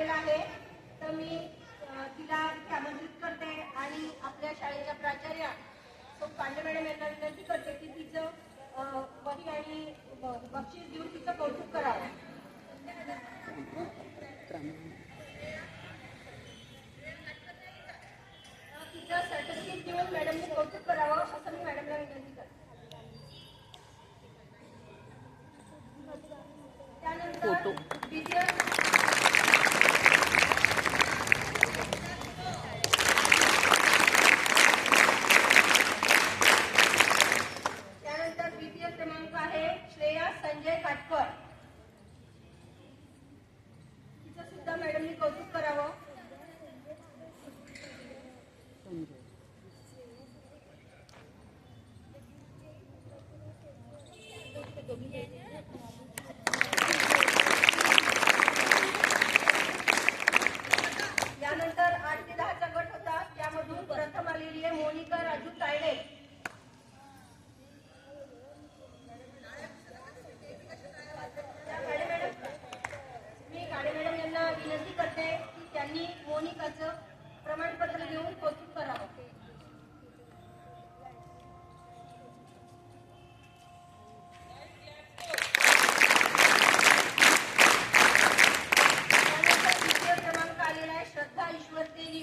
आलेला आहे, तर मी तिला आमंत्रित करते आणि आपल्या शाळेच्या प्राचार्य सौ पांडे मॅडम यांना विनंती करते की तिचं वही आणि बक्षीस देऊन तिचं कौतुक करावं. तिचं सर्टिफिकेट देऊन मॅडमने कौतुक करावं असं मी मॅडमला विनंती करते. त्यानंतर द्वितीय क्रमांक आहे श्रेया संजय काटकर. तिचं सुद्धा मॅडमनी कौतुक करावं. यानंतर 8 ते 10चा गट होता, त्यामधून प्रथम आलेली आहे मोनिका राजू तायडे. मी गाडे मॅडम यांना विनंती करते की त्यांनी मोनिकाचं प्रमाणपत्र देऊन कौतुक करावं. श्रद्धा ईश्वर देवी.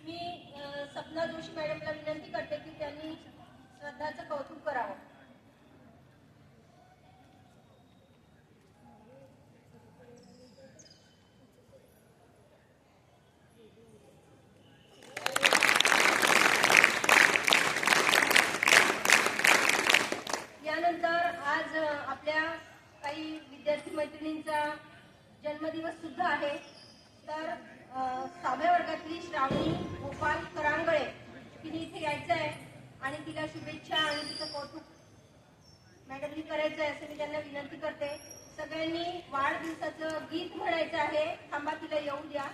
मी सपना जोशी मॅडमला विनंती करते की त्यांनी श्रद्धाचं कौतुक करावं. यानंतर आज आपल्या काही विद्यार्थी मैत्रिणींचा जन्मदिवस सुद्धा आहे. तर 6व्या वर्गातली श्रावणी गोपाल करांगळे तिने इथे यायचं आहे आणि तिला शुभेच्छा आणि तिचं कौतुक मॅडमनी करायचं आहे असं मी त्यांना विनंती करते. सगळ्यांनी वाढदिवसाचं गीत म्हणायचं आहे. थांबा, तिला येऊ द्या.